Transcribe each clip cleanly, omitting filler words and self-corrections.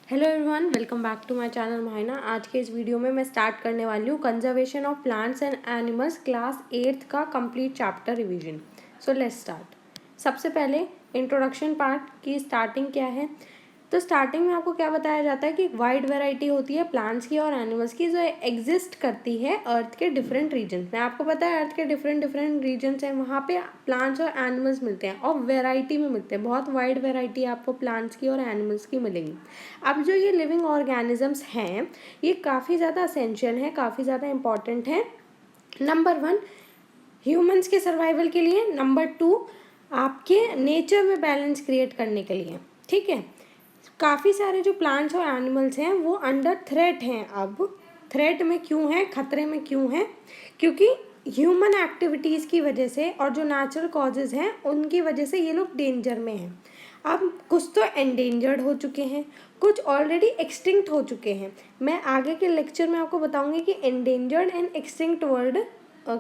Hello everyone, welcome back to my channel माहिना। आज के इस वीडियो में मैं स्टार्ट करने वाली हूँ conservation of plants and animals class 8th का complete chapter revision. So let's start. सबसे पहले इंट्रोडक्शन पार्ट की स्टार्टिंग क्या है। तो स्टार्टिंग में आपको क्या बताया जाता है कि वाइड वैरायटी होती है प्लांट्स की और एनिमल्स की जो एग्जिस्ट करती है अर्थ के डिफरेंट रीजन में। आपको पता है अर्थ के डिफरेंट रीजन हैं, वहाँ पे प्लांट्स और एनिमल्स मिलते हैं और वेराइटी में मिलते हैं। बहुत वाइड वेराइटी आपको प्लांट्स की और एनिमल्स की मिलेंगी। अब जो ये लिविंग ऑर्गेनिजम्स हैं ये काफ़ी ज़्यादा असेंशियल हैं, काफ़ी ज़्यादा इंपॉर्टेंट हैं। नंबर 1 ह्यूमंस के सर्वाइवल के लिए, नंबर 2 आपके नेचर में बैलेंस क्रिएट करने के लिए। ठीक है, काफ़ी सारे जो प्लांट्स और एनिमल्स हैं वो अंडर थ्रेट हैं। अब थ्रेट में क्यों हैं, खतरे में क्यों हैं? क्योंकि ह्यूमन एक्टिविटीज़ की वजह से और जो नेचुरल कॉजेज़ हैं उनकी वजह से ये लोग डेंजर में हैं। अब कुछ तो एंडेंजर्ड हो चुके हैं, कुछ ऑलरेडी एक्सटिंक्ट हो चुके हैं। मैं आगे के लेक्चर में आपको बताऊंगी कि एंडेंजर्ड एंड एक्सटिंक्ट वर्ड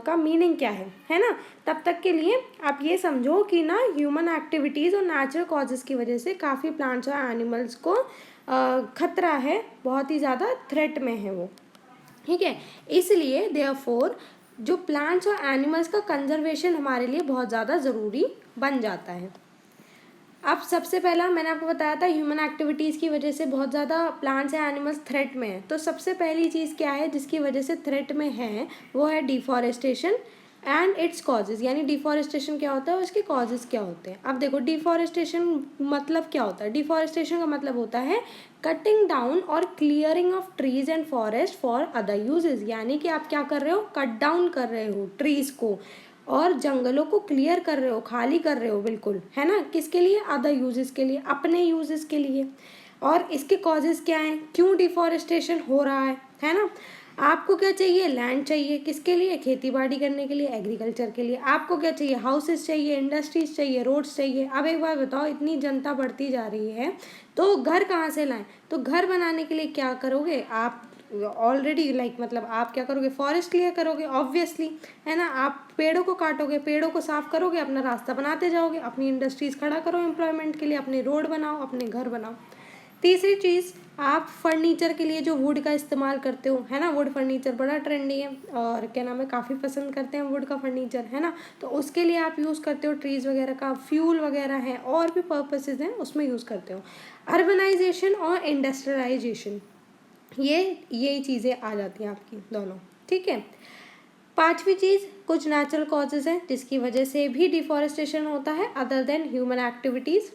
का मीनिंग क्या है ना। तब तक के लिए आप ये समझो कि ना ह्यूमन एक्टिविटीज़ और नेचुरल कॉजेज़ की वजह से काफ़ी प्लांट्स और एनिमल्स को खतरा है, बहुत ही ज़्यादा थ्रेट में है वो। ठीक है, इसलिए देयरफॉर जो प्लांट्स और एनिमल्स का कंजर्वेशन हमारे लिए बहुत ज़्यादा ज़रूरी बन जाता है। अब सबसे पहला मैंने आपको बताया था ह्यूमन एक्टिविटीज़ की वजह से बहुत ज़्यादा प्लांट्स या एनिमल्स थ्रेट में है। तो सबसे पहली चीज़ क्या है जिसकी वजह से थ्रेट में है, वो है डिफॉरेस्टेशन एंड इट्स कॉजेज़। यानी डिफॉरेस्टेशन क्या होता है और उसके कॉजेज़ क्या होते हैं। अब देखो डिफॉरेस्टेशन मतलब क्या होता है। डिफॉरेस्टेशन का मतलब होता है कटिंग डाउन और clearing of trees and forest for other uses. यानी कि आप क्या कर रहे हो, कट डाउन कर रहे हो ट्रीज को और जंगलों को क्लियर कर रहे हो, खाली कर रहे हो, बिल्कुल, है ना। किसके लिए? अदर यूजेस के लिए, अपने यूजेस के लिए। और इसके कॉजेज क्या हैं, क्यों डिफॉरेस्टेशन हो रहा है ना। आपको क्या चाहिए? लैंड चाहिए, किसके लिए? खेती बाड़ी करने के लिए, एग्रीकल्चर के लिए। आपको क्या चाहिए? हाउसेस चाहिए, इंडस्ट्रीज चाहिए, रोड्स चाहिए। अब एक बार बताओ, इतनी जनता बढ़ती जा रही है तो घर कहाँ से लाएं? तो घर बनाने के लिए क्या करोगे आप? ऑलरेडी मतलब आप क्या करोगे? फॉरेस्ट क्लियर करोगे ऑब्वियसली, है ना। आप पेड़ों को काटोगे, पेड़ों को साफ करोगे, अपना रास्ता बनाते जाओगे, अपनी इंडस्ट्रीज खड़ा करो एम्प्लॉयमेंट के लिए, अपने रोड बनाओ, अपने घर बनाओ। तीसरी चीज़, आप फर्नीचर के लिए जो वुड का इस्तेमाल करते हो, है ना, वुड फर्नीचर बड़ा ट्रेंडी है और क्या नाम है, काफ़ी पसंद करते हैं वुड का फर्नीचर, है ना। तो उसके लिए आप यूज़ करते हो ट्रीज़ वगैरह का, फ्यूल वगैरह है और भी पर्पसेस हैं उसमें यूज़ करते हो। अर्बनाइजेशन और इंडस्ट्रियलाइजेशन, यही चीज़ें आ जाती हैं आपकी दोनों। ठीक है, पांचवी चीज़, कुछ नेचुरल कॉजेज हैं जिसकी वजह से भी डिफॉरेस्टेशन होता है अदर देन ह्यूमन एक्टिविटीज़।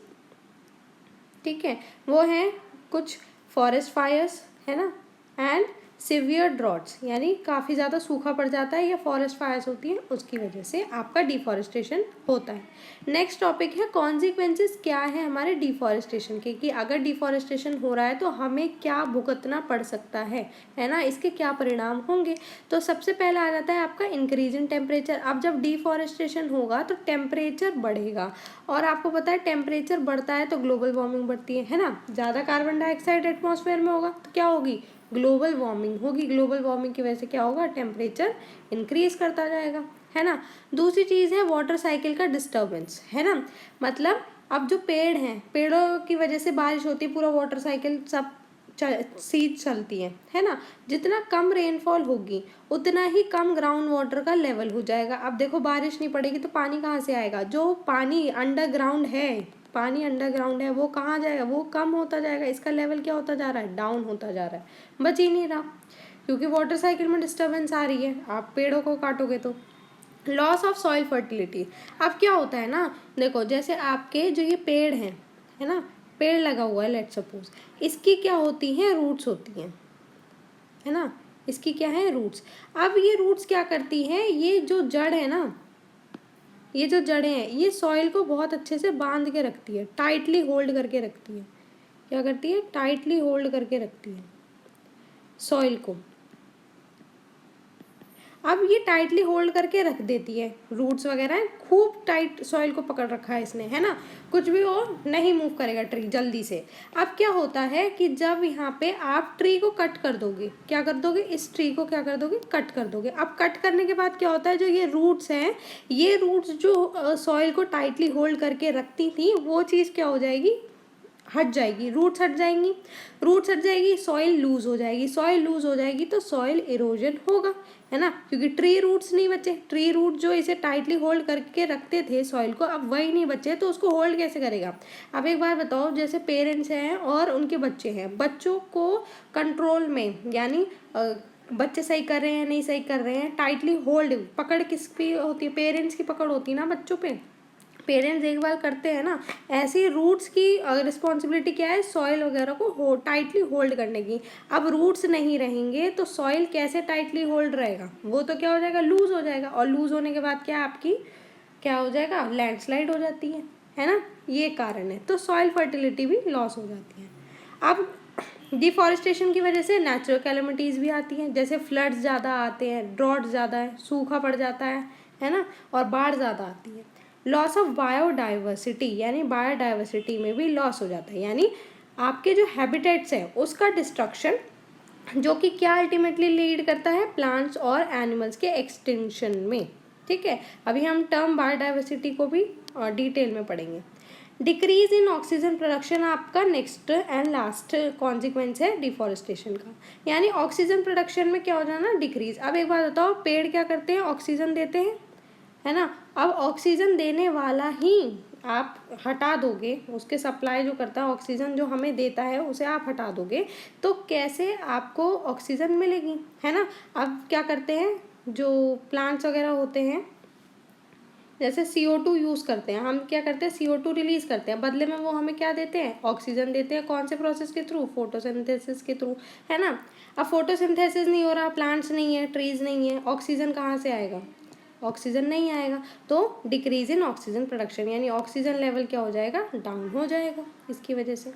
ठीक है, वो हैं कुछ फॉरेस्ट फायर्स, है ना, एंड सिवियर ड्रॉट्स, यानी काफ़ी ज़्यादा सूखा पड़ जाता है या फॉरेस्ट फायर्स होती हैं, उसकी वजह से आपका डिफॉरेस्टेशन होता है। नेक्स्ट टॉपिक है कॉन्सिक्वेंसेस, क्या है हमारे डिफॉरेस्टेशन के, कि अगर डिफॉरेस्टेशन हो रहा है तो हमें क्या भुगतना पड़ सकता है ना, इसके क्या परिणाम होंगे। तो सबसे पहला आ जाता है आपका इंक्रीज इन टेम्परेचर। अब जब डिफॉरेस्टेशन होगा तो टेम्परेचर बढ़ेगा और आपको पता है टेम्परेचर बढ़ता है तो ग्लोबल वार्मिंग बढ़ती है ना। ज़्यादा कार्बन डाइऑक्साइड एटमॉस्फेयर में होगा तो क्या होगी? ग्लोबल वार्मिंग होगी। ग्लोबल वार्मिंग की वजह से क्या होगा? टेम्परेचर इंक्रीज करता जाएगा, है ना। दूसरी चीज़ है वाटर साइकिल का डिस्टर्बेंस, है ना। मतलब अब जो पेड़ हैं, पेड़ों की वजह से बारिश होती है, पूरा वाटर साइकिल सब सीध चलती है ना। जितना कम रेनफॉल होगी उतना ही कम ग्राउंड वाटर का लेवल हो जाएगा। अब देखो बारिश नहीं पड़ेगी तो पानी कहाँ से आएगा? जो पानी अंडरग्राउंड है वो कहाँ जाएगा? वो कम होता जाएगा। इसका लेवल क्या होता जा रहा है? डाउन होता जा रहा है, बच ही नहीं रहा, क्योंकि वाटर साइकिल में डिस्टर्बेंस आ रही है। आप पेड़ों को काटोगे तो लॉस ऑफ सॉइल फर्टिलिटी। अब क्या होता है ना, देखो जैसे आपके जो ये पेड़ हैं, है ना, पेड़ लगा हुआ है लेट सपोज, इसकी क्या होती हैं? रूट्स होती हैं, है ना। इसकी क्या है? रूट्स। अब ये रूट्स क्या करती हैं? ये जो जड़ है ना, ये जो जड़ें हैं ये सॉइल को बहुत अच्छे से बांध के रखती है, टाइटली होल्ड करके रखती है। क्या करती है? टाइटली होल्ड करके रखती है सॉइल को। अब ये टाइटली होल्ड करके रख देती है, रूट्स वगैरह खूब टाइट सॉइल को पकड़ रखा है इसने, है ना। कुछ भी हो नहीं मूव करेगा ट्री जल्दी से। अब क्या होता है कि जब यहाँ पे आप ट्री को कट कर दोगे, क्या कर दोगे? इस ट्री को क्या कर दोगे? कट कर दोगे। अब कट करने के बाद क्या होता है? जो ये रूट्स हैं, ये रूट्स जो सॉइल को टाइटली होल्ड करके रखती थी, वो चीज़ क्या हो जाएगी? हट जाएगी, रूट्स हट जाएंगी, रूट्स हट जाएगी, सॉइल लूज हो जाएगी, सॉइल लूज हो जाएगी तो सॉइल इरोजन होगा, है ना, क्योंकि ट्री रूट्स नहीं बचे, ट्री रूट जो इसे टाइटली होल्ड करके रखते थे सॉइल को, अब वही नहीं बचे तो उसको होल्ड कैसे करेगा। अब एक बार बताओ, जैसे पेरेंट्स हैं और उनके बच्चे हैं, बच्चों को कंट्रोल में, यानी बच्चे सही कर रहे हैं नहीं सही कर रहे हैं, टाइटली होल्ड, पकड़ किसकी होती है, पेरेंट्स की पकड़ होती है ना बच्चों पे, पेरेंट्स देखभाल करते हैं ना। ऐसी रूट्स की रिस्पॉन्सिबिलिटी क्या है, सॉइल वगैरह को टाइटली होल्ड करने की। अब रूट्स नहीं रहेंगे तो सॉइल कैसे टाइटली होल्ड रहेगा, वो तो क्या हो जाएगा, लूज हो जाएगा, और लूज होने के बाद क्या आपकी क्या हो जाएगा, लैंडस्लाइड हो जाती है ना, ये कारण है, तो सॉइल फर्टिलिटी भी लॉस हो जाती है। अब डिफॉरेस्टेशन की वजह से नेचुरल कैलेमिटीज़ भी आती हैं, जैसे फ्लड्स ज़्यादा आते हैं, ड्रॉट ज़्यादा है, सूखा पड़ जाता है ना, और बाढ़ ज़्यादा आती है। लॉस ऑफ बायोडाइवर्सिटी, यानी बायोडाइवर्सिटी में भी लॉस हो जाता है, यानी आपके जो हैबिटेट्स हैं उसका डिस्ट्रक्शन, जो कि क्या अल्टीमेटली लीड करता है, प्लांट्स और एनिमल्स के एक्सटिंक्शन में। ठीक है, अभी हम टर्म बायोडाइवर्सिटी को भी डिटेल में पढ़ेंगे। डिक्रीज इन ऑक्सीजन प्रोडक्शन आपका नेक्स्ट एंड लास्ट कॉन्सिक्वेंस है डिफॉरेस्टेशन का, यानी ऑक्सीजन प्रोडक्शन में क्या हो जाना, डिक्रीज। अब एक बात बताओ, पेड़ क्या करते हैं, ऑक्सीजन देते हैं, है ना, अब ऑक्सीजन देने वाला ही आप हटा दोगे, उसके सप्लाई जो करता है, ऑक्सीजन जो हमें देता है उसे आप हटा दोगे तो कैसे आपको ऑक्सीजन मिलेगी, है ना। अब क्या करते हैं, जो प्लांट्स वगैरह होते हैं, जैसे CO2 यूज़ करते हैं, हम क्या करते हैं, CO2 रिलीज करते हैं, बदले में वो हमें क्या देते हैं, ऑक्सीजन देते हैं। कौन से प्रोसेस के थ्रू, फोटोसिंथेसिस के थ्रू, है ना। अब फोटोसिंथेसिस नहीं हो रहा, प्लांट्स नहीं है, ट्रीज नहीं है, ऑक्सीजन कहाँ से आएगा, ऑक्सीजन नहीं आएगा, तो डिक्रीज इन ऑक्सीजन प्रोडक्शन, यानी ऑक्सीजन लेवल क्या हो जाएगा, डाउन हो जाएगा इसकी वजह से।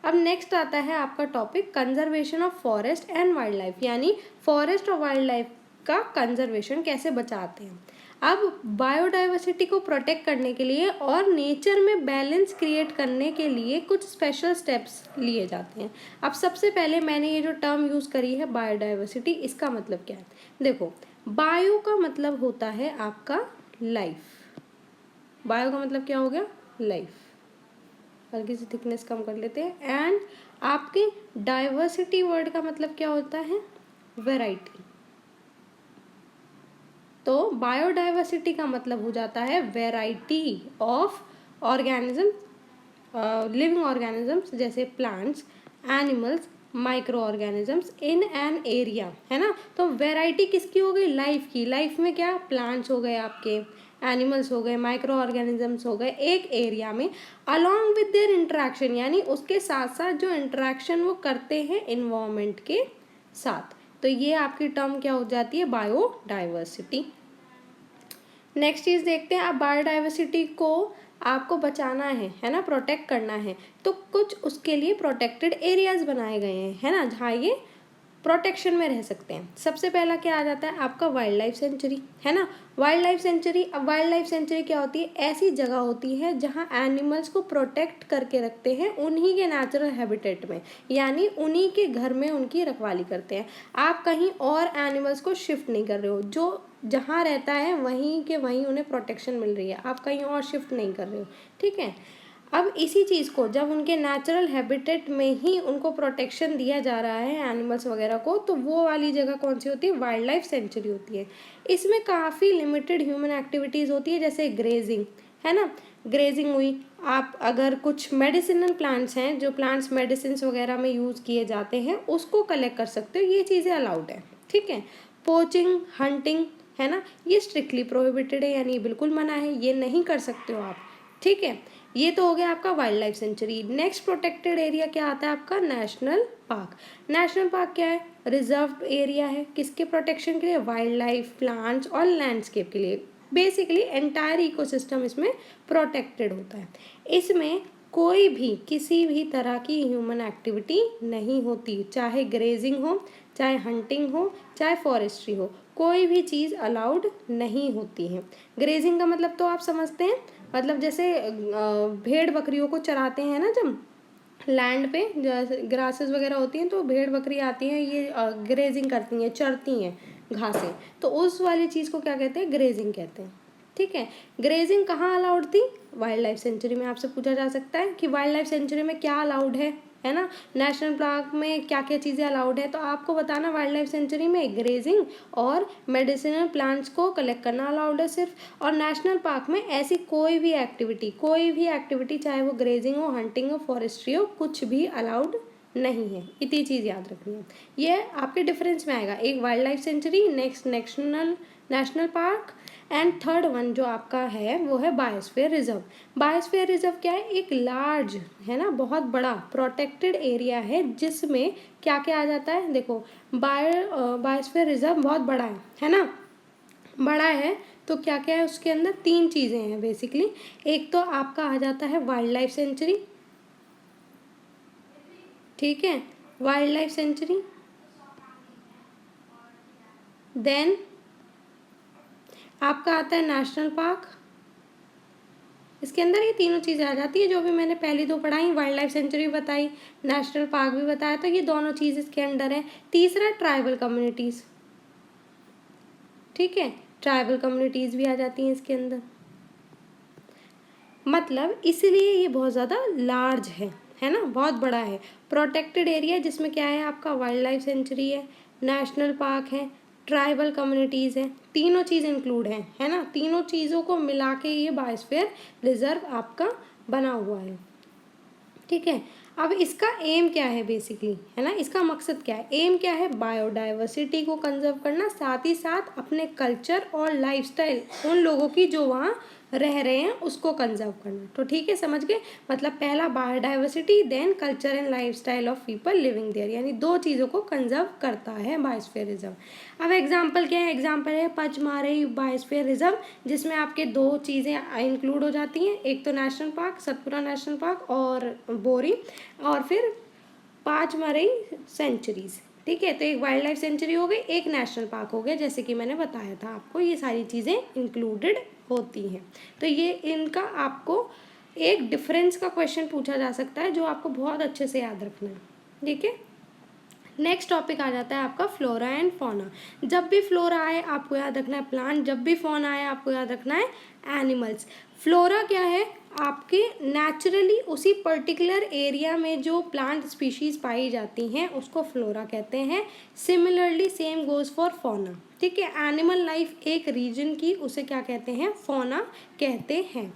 अब नेक्स्ट आता है आपका topic conservation of forest and wild life, यानी फॉरेस्ट और वाइल्ड लाइफ का कंजर्वेशन कैसे बचाते हैं। अब बायोडाइवर्सिटी को प्रोटेक्ट करने के लिए और नेचर में बैलेंस क्रिएट करने के लिए कुछ स्पेशल स्टेप्स लिए जाते हैं। अब सबसे पहले मैंने ये जो टर्म यूज़ करी है बायोडाइवर्सिटी, इसका मतलब क्या है, देखो, बायो का मतलब होता है आपका लाइफ, बायो का मतलब क्या हो गया, लाइफ, हल्की सी थिकनेस कम कर लेते हैं, एंड आपके डाइवर्सिटी वर्ड का मतलब क्या होता है, वैरायटी, तो बायोडाइवर्सिटी का मतलब हो जाता है variety of organism, living organisms, जैसे plants, animals, micro organisms in an area, है ना। तो वैरायटी किसकी हो गई, लाइफ की, लाइफ में क्या, प्लांट्स हो गए आपके, एनिमल्स हो गए, माइक्रो ऑर्गेनिजम्स हो गए, एक एरिया में, अलॉन्ग विद देयर इंटरेक्शन, यानी उसके साथ साथ जो इंटरेक्शन वो करते हैं इन्वायरमेंट के साथ, तो ये आपकी टर्म क्या हो जाती है, बायोडाइवर्सिटी। नेक्स्ट चीज़ देखते हैं, आप बायोडाइवर्सिटी को आपको बचाना है ना, प्रोटेक्ट करना है, तो कुछ उसके लिए प्रोटेक्टेड एरियाज बनाए गए हैं, है ना, जहाँ ये प्रोटेक्शन में रह सकते हैं। सबसे पहला क्या आ जाता है आपका, वाइल्ड लाइफ सेंचुरी, है ना। वाइल्ड लाइफ सेंचुरी, अब वाइल्ड लाइफ सेंचुरी क्या होती है, ऐसी जगह होती है जहाँ एनिमल्स को प्रोटेक्ट करके रखते हैं उन्हीं के नेचुरल हैबिटेट में, यानी उन्हीं के घर में उनकी रखवाली करते हैं। आप कहीं और एनिमल्स को शिफ्ट नहीं कर रहे हो, जो जहाँ रहता है वहीं के वहीं उन्हें प्रोटेक्शन मिल रही है, आप कहीं और शिफ्ट नहीं कर रहे हो, ठीक है। अब इसी चीज़ को जब उनके नेचुरल हैबिटेट में ही उनको प्रोटेक्शन दिया जा रहा है एनिमल्स वगैरह को, तो वो वाली जगह कौन सी होती है, वाइल्ड लाइफ सेंचुरी होती है। इसमें काफ़ी लिमिटेड ह्यूमन एक्टिविटीज़ होती है, जैसे ग्रेजिंग, है ना, ग्रेजिंग हुई। आप अगर कुछ मेडिसिनल प्लांट्स हैं, जो प्लांट्स मेडिसिन वगैरह में यूज़ किए जाते हैं, उसको कलेक्ट कर सकते हो, ये चीज़ें अलाउड है, ठीक है। पोचिंग, हंटिंग, है ना, ये स्ट्रिक्टली प्रोहिबिटेड है, यानी बिल्कुल मना है, ये नहीं कर सकते हो आप, ठीक है। ये तो हो गया आपका wild life sanctuary. Next protected area क्या आता है आपका, नेशनल पार्क। नेशनल पार्क क्या है, रिजर्व एरिया है, किसके प्रोटेक्शन के लिए, वाइल्ड लाइफ, प्लांट्स और लैंडस्केप के लिए। बेसिकली एंटायर इकोसिस्टम इसमें प्रोटेक्टेड होता है। इसमें कोई भी किसी भी तरह की ह्यूमन एक्टिविटी नहीं होती, चाहे ग्रेजिंग हो, चाहे हंटिंग हो, चाहे फॉरेस्ट्री हो, कोई भी चीज़ अलाउड नहीं होती है। ग्रेजिंग का मतलब तो आप समझते हैं, मतलब जैसे भेड़ बकरियों को चराते हैं ना, जब लैंड पे जैसे ग्रासेस वगैरह होती हैं तो भेड़ बकरी आती हैं, ये ग्रेजिंग करती हैं, चरती हैं घासें, तो उस वाली चीज़ को क्या कहते हैं, ग्रेजिंग कहते हैं, ठीक है। ग्रेजिंग कहाँ अलाउड थी, वाइल्ड लाइफ सेंचुरी में आपसे पूछा जा सकता है कि वाइल्ड लाइफ सेंचुरी में क्या अलाउड है ना, नेशनल पार्क में क्या क्या चीज़ें अलाउड है, तो आपको बताना वाइल्ड लाइफ सेंचुरी में ग्रेजिंग और मेडिसिनल प्लांट्स को कलेक्ट करना अलाउड है सिर्फ, और नेशनल पार्क में ऐसी कोई भी एक्टिविटी चाहे वो ग्रेजिंग हो, हंटिंग हो, फॉरेस्ट्री हो, कुछ भी अलाउड नहीं है। इतनी चीज़ याद रखनी है, ये आपके डिफरेंस में आएगा, एक wild life sanctuary, next national park, and third one जो आपका है वो है बायोस्फीयर रिजर्व। बायोस्फीयर रिजर्व क्या है, एक लार्ज है ना, बहुत बड़ा प्रोटेक्टेड एरिया है जिसमें क्या क्या आ जाता है, देखो बायोस्फीयर रिजर्व बहुत बड़ा है ना, बड़ा है तो क्या क्या है उसके अंदर, 3 चीज़ें हैं बेसिकली। एक तो आपका आ जाता है वाइल्ड लाइफ सेंचुरी, ठीक है, वाइल्ड लाइफ सेंचुरी, देन आपका आता है नेशनल पार्क, इसके अंदर ये तीनों चीज़ें आ जाती है जो भी मैंने पहली 2 पढ़ाई, वाइल्ड लाइफ सेंचुरी बताई, नेशनल पार्क भी बताया, तो ये दोनों चीज़ इसके अंदर है। तीसरा ट्राइबल कम्युनिटीज़, ठीक है, ट्राइबल कम्युनिटीज़ भी आ जाती हैं इसके अंदर, मतलब इसलिए ये बहुत ज़्यादा लार्ज है ना, बहुत बड़ा है, प्रोटेक्टेड एरिया जिसमें क्या है आपका वाइल्ड लाइफ सेंचुरी है, नेशनल पार्क है, ट्राइबल कम्युनिटीज़ हैं, तीनों चीज़ इंक्लूड हैं, है ना, तीनों चीज़ों को मिला के ये बायोस्फीयर रिजर्व आपका बना हुआ है, ठीक है। अब इसका एम क्या है बेसिकली, है ना, इसका मकसद क्या है, एम क्या है, बायोडाइवर्सिटी को कंजर्व करना, साथ ही साथ अपने कल्चर और लाइफस्टाइल उन लोगों की जो वहाँ रह रहे हैं उसको कंजर्व करना, तो ठीक है, समझ गए, मतलब पहला biodiversity, then culture and lifestyle of people living there, यानी 2 चीज़ों को कंजर्व करता है बायोस्फीयर रिजर्व। अब एग्जाम्पल क्या है, एग्जाम्पल है पचमारही बायोस्फीयर रिजर्व, जिसमें आपके 2 चीज़ें इंक्लूड हो जाती हैं, एक तो national park, Satpura national park और बोरी, और फिर 5 मरई सेंचुरीज, ठीक है, तो एक वाइल्ड लाइफ सेंचुरी हो गई, एक नेशनल पार्क हो गया, जैसे कि मैंने बताया था आपको, ये सारी चीज़ें इंक्लूडेड होती हैं। तो ये इनका आपको एक डिफरेंस का क्वेश्चन पूछा जा सकता है जो आपको बहुत अच्छे से याद रखना है, ठीक है। नेक्स्ट टॉपिक आ जाता है आपका फ्लोरा एंड फौना। जब भी फ्लोरा आए आपको याद रखना है प्लांट, जब भी फौना आए आपको याद रखना है एनिमल्स। फ्लोरा क्या है, आपके नेचुरली उसी पर्टिकुलर एरिया में जो प्लांट स्पीशीज पाई जाती हैं उसको फ्लोरा कहते हैं। Similarly same goes for fauna, ठीक है, एनिमल लाइफ एक रीजन की उसे क्या कहते हैं, फौना कहते हैं।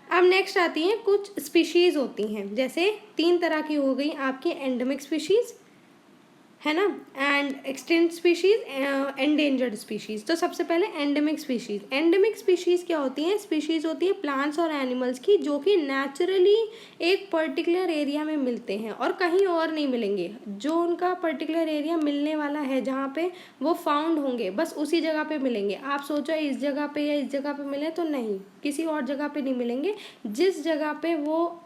अब नेक्स्ट आती हैं कुछ स्पीशीज़ होती हैं, जैसे 3 तरह की हो गई आपकी एंडेमिक स्पीशीज़, है ना, and extinct species, endangered species. तो सबसे पहले एंडेमिक स्पीशीज़। एंडेमिक स्पीशीज़ क्या होती हैं, स्पीशीज़ होती है प्लांट्स और एनिमल्स की जो कि नेचुरली एक पर्टिकुलर एरिया में मिलते हैं और कहीं और नहीं मिलेंगे, जो उनका पर्टिकुलर एरिया मिलने वाला है जहाँ पे वो फाउंड होंगे बस उसी जगह पे मिलेंगे। आप सोचो इस जगह पे या इस जगह पे मिले, तो नहीं, किसी और जगह पे नहीं मिलेंगे, जिस जगह पे वो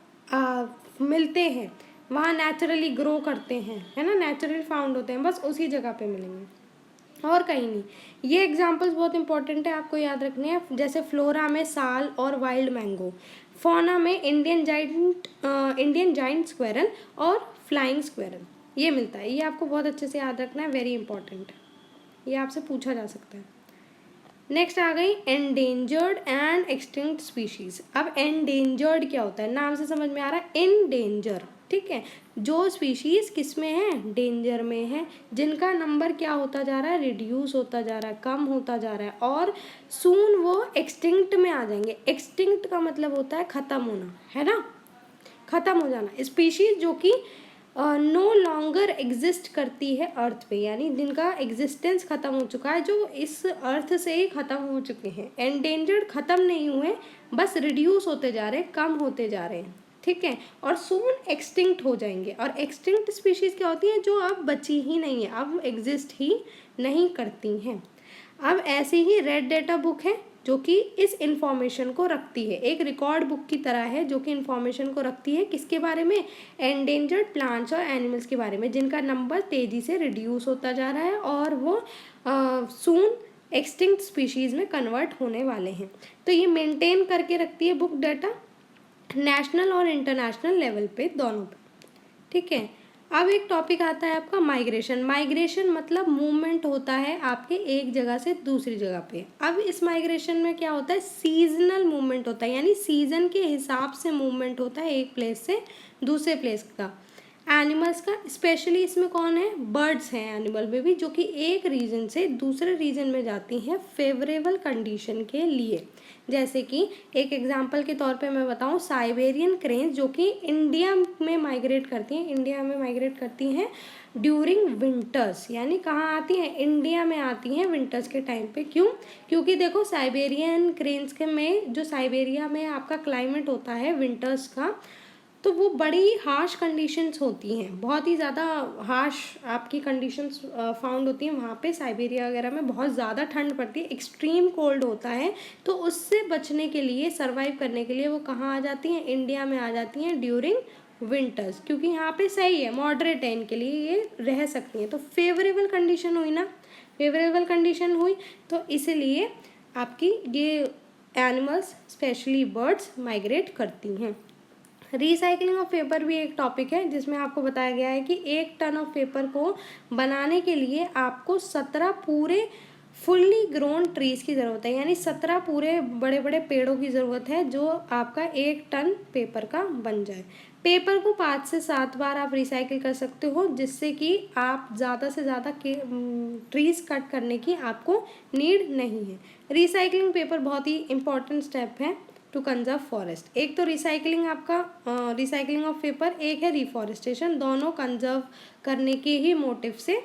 मिलते हैं वहाँ नेचुरली ग्रो करते हैं, है ना, नेचुरली फाउंड होते हैं, बस उसी जगह पे मिलेंगे और कहीं नहीं। ये एग्जांपल्स बहुत इंपॉर्टेंट है, आपको याद रखने हैं, जैसे फ्लोरा में साल और वाइल्ड मैंगो, फौना में इंडियन जाइंट स्क्वेरल और फ्लाइंग स्क्वेरल, ये मिलता है। ये आपको बहुत अच्छे से याद रखना है, वेरी इंपॉर्टेंट, ये आपसे पूछा जा सकता है। नेक्स्ट आ गई एंडेंजर्ड एंड एक्सटिंक्ट स्पीशीज़। अब एंडेंजर्ड क्या होता है, नाम से समझ में आ रहा है, इन डेंजर, ठीक है, जो स्पीशीज़ किस में है, डेंजर में है, जिनका नंबर क्या होता जा रहा है, रिड्यूस होता जा रहा है, कम होता जा रहा है, और सून वो एक्सटिंक्ट में आ जाएंगे। एक्सटिंक्ट का मतलब होता है ख़त्म होना, है ना, ख़त्म हो जाना। स्पीशीज़ जो कि नो लॉन्गर एग्जिस्ट करती है अर्थ पे, यानी जिनका एग्जिस्टेंस ख़त्म हो चुका है, जो इस अर्थ से ही ख़त्म हो चुके हैं। एंडेंजर्ड ख़त्म नहीं हुए, बस रिड्यूस होते जा रहे हैं, कम होते जा रहे हैं, ठीक है, और सून एक्सटिंक्ट हो जाएंगे। और एक्सटिंक्ट स्पीशीज़ क्या होती हैं, जो अब बची ही नहीं है, अब एग्जिस्ट ही नहीं करती हैं। अब ऐसी ही रेड डेटा बुक है जो कि इस इंफॉर्मेशन को रखती है, एक रिकॉर्ड बुक की तरह है जो कि इंफॉर्मेशन को रखती है, किसके बारे में, एंडेंजर्ड प्लांट्स और एनिमल्स के बारे में, जिनका नंबर तेज़ी से रिड्यूस होता जा रहा है और वो सून एक्सटिंक्ट स्पीशीज़ में कन्वर्ट होने वाले हैं। तो ये मेंटेन करके रखती है बुक डाटा नेशनल और इंटरनेशनल लेवल पे, दोनों पे, ठीक है। अब एक टॉपिक आता है आपका माइग्रेशन। माइग्रेशन मतलब मूवमेंट होता है आपके एक जगह से दूसरी जगह पे। अब इस माइग्रेशन में क्या होता है, सीजनल मूवमेंट होता है, यानी सीजन के हिसाब से मूवमेंट होता है एक प्लेस से दूसरे प्लेस का। एनिमल्स का स्पेशली इसमें कौन है, बर्ड्स हैं एनिमल में भी, जो कि एक रीजन से दूसरे रीजन में जाती हैं फेवरेबल कंडीशन के लिए। जैसे कि एक एग्जांपल के तौर पे मैं बताऊं, साइबेरियन क्रेन्स जो कि इंडिया में माइग्रेट करती हैं ड्यूरिंग विंटर्स, यानी कहाँ आती हैं, इंडिया में आती हैं विंटर्स के टाइम पे। क्यों, क्योंकि देखो साइबेरियन क्रेन्स के में जो साइबेरिया में आपका क्लाइमेट होता है विंटर्स का, तो वो बड़ी हार्श कंडीशंस होती हैं, बहुत ही ज़्यादा हार्श आपकी कंडीशंस फाउंड होती हैं वहाँ पे। साइबेरिया वगैरह में बहुत ज़्यादा ठंड पड़ती है, एक्सट्रीम कोल्ड होता है, तो उससे बचने के लिए, सर्वाइव करने के लिए वो कहाँ आ जाती हैं, इंडिया में आ जाती हैं ड्यूरिंग विंटर्स, क्योंकि यहाँ पे सही है, मॉडरेट है, इनके लिए ये रह सकती हैं। तो फेवरेबल कंडीशन हुई ना, फेवरेबल कंडीशन हुई, तो इसलिए आपकी ये एनिमल्स स्पेशली बर्ड्स माइग्रेट करती हैं। रिसाइकलिंग ऑफ पेपर भी एक टॉपिक है जिसमें आपको बताया गया है कि 1 टन ऑफ पेपर को बनाने के लिए आपको 17 पूरे फुल्ली ग्रोन ट्रीज की ज़रूरत है, यानी 17 पूरे बड़े बड़े पेड़ों की ज़रूरत है जो आपका 1 टन पेपर का बन जाए। पेपर को 5 से 7 बार आप रिसाइकिल कर सकते हो, जिससे कि आप ज़्यादा से ज़्यादा ट्रीज कट करने की आपको नीड नहीं है। रिसाइकलिंग पेपर बहुत ही इंपॉर्टेंट स्टेप है टू कंजर्व फॉरेस्ट। एक तो रिसाइकलिंग आपका रिसाइकलिंग ऑफ पेपर, एक है रिफॉरेस्टेशन, दोनों कंजर्व करने के ही मोटिव से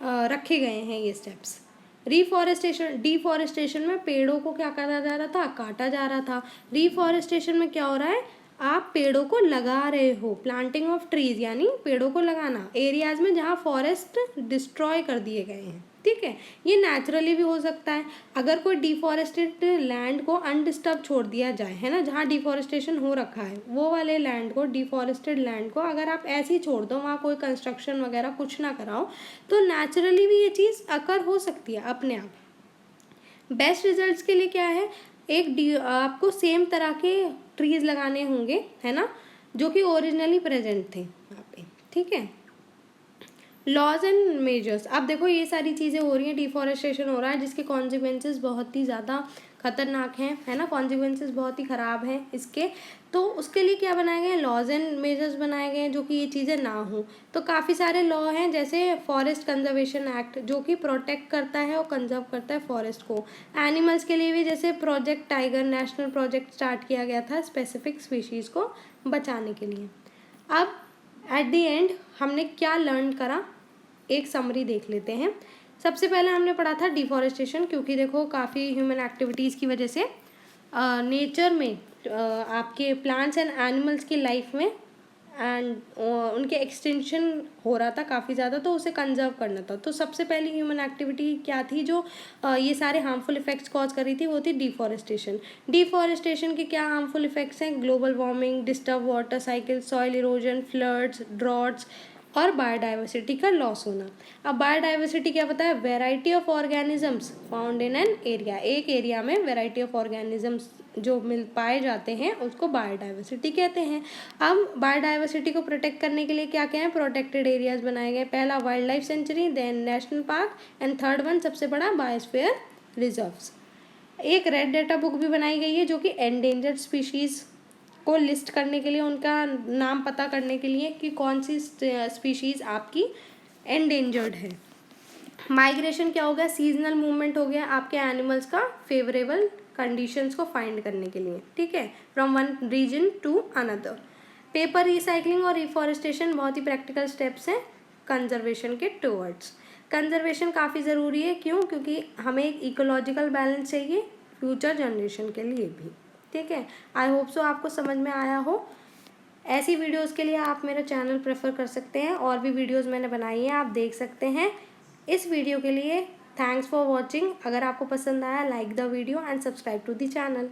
रखे गए हैं ये स्टेप्स। डिफॉरेस्टेशन में पेड़ों को क्या करा जा रहा था, काटा जा रहा था। रिफॉरेस्टेशन में क्या हो रहा है, आप पेड़ों को लगा रहे हो, प्लांटिंग ऑफ ट्रीज यानी पेड़ों को लगाना एरियाज में जहाँ फॉरेस्ट डिस्ट्रॉय कर दिए गए हैं। ठीक है, ये नेचुरली भी हो सकता है, अगर कोई डिफॉरेस्टेड लैंड को अनडिस्टर्ब छोड़ दिया जाए, है ना, जहाँ डिफॉरेस्टेशन हो रखा है वो वाले लैंड को, डिफॉरेस्टेड लैंड को अगर आप ऐसे ही छोड़ दो, वहाँ कोई कंस्ट्रक्शन वगैरह कुछ ना कराओ, तो नेचुरली भी ये चीज़ अकर हो सकती है अपने आप। बेस्ट रिजल्ट्स के लिए क्या है, आपको सेम तरह के ट्रीज लगाने होंगे, है ना, जो कि ओरिजिनली प्रेजेंट थे यहाँ पे। ठीक है, लॉज एंड मेजर्स। अब देखो ये सारी चीज़ें हो रही हैं, डिफॉरेस्टेशन हो रहा है जिसके कॉन्सिक्वेंसेस बहुत ही ज़्यादा खतरनाक हैं, है ना, कॉन्सिक्वेंसेस बहुत ही ख़राब हैं इसके। तो उसके लिए क्या बनाए गए हैं, लॉज एंड मेजर्स बनाए गए हैं जो कि ये चीज़ें ना हो। तो काफ़ी सारे लॉ हैं, जैसे फॉरेस्ट कंजर्वेशन एक्ट जो कि प्रोटेक्ट करता है और कंजर्व करता है फॉरेस्ट को। एनिमल्स के लिए भी जैसे project tiger national project start किया गया था स्पेसिफिक स्पीशीज़ को बचाने के लिए। अब एट द एंड हमने क्या लर्न करा, एक समरी देख लेते हैं। सबसे पहले हमने पढ़ा था डिफॉरेस्टेशन, क्योंकि देखो काफ़ी ह्यूमन एक्टिविटीज़ की वजह से नेचर में आपके प्लांट्स एंड एनिमल्स की लाइफ में एंड उनके एक्सटेंशन हो रहा था काफ़ी ज़्यादा, तो उसे कंजर्व करना था। तो सबसे पहली ह्यूमन एक्टिविटी क्या थी जो ये सारे हार्मफुल इफेक्ट्स कॉज कर रही थी, वो थी डिफॉरेस्टेशन। डिफॉरेस्टेशन के क्या हार्मफुल इफेक्ट्स हैं, global warming, disturb water cycle, soil erosion, floods, droughts और बायोडाइवर्सिटी का लॉस होना। अब बायोडाइवर्सिटी क्या पता है, variety of organisms found in an area, एक एरिया में वेराइटी ऑफ ऑर्गेनिजम्स जो मिल पाए जाते हैं उसको बायोडाइवर्सिटी कहते हैं। अब बायोडाइवर्सिटी को प्रोटेक्ट करने के लिए क्या क्या है, प्रोटेक्टेड एरियाज बनाए गए, पहला wildlife sanctuary, then national park, and third one सबसे बड़ा बायोस्फीयर रिजर्व्स। एक रेड डाटा बुक भी बनाई गई है जो कि एंडेंजर्ड स्पीशीज़ को लिस्ट करने के लिए, उनका नाम पता करने के लिए कि कौन सी स्पीशीज़ आपकी एंडेंजर्ड है। माइग्रेशन क्या हो गया, सीजनल मूवमेंट हो गया आपके एनिमल्स का फेवरेबल कंडीशंस को फाइंड करने के लिए। ठीक है, from one region to another. Paper recycling और रिफॉरेस्टेशन बहुत ही प्रैक्टिकल स्टेप्स हैं कंजर्वेशन के टुवर्ड्स। कंजर्वेशन काफ़ी ज़रूरी है, क्यों, क्योंकि हमें एक इकोलॉजिकल बैलेंस चाहिए फ्यूचर जनरेशन के लिए भी। ठीक है, आई होप सो आपको समझ में आया हो। ऐसी वीडियोस के लिए आप मेरा चैनल प्रेफर कर सकते हैं, और भी वीडियोस मैंने बनाई हैं आप देख सकते हैं। इस वीडियो के लिए थैंक्स फॉर वॉचिंग। अगर आपको पसंद आया, like the video and subscribe to the channel.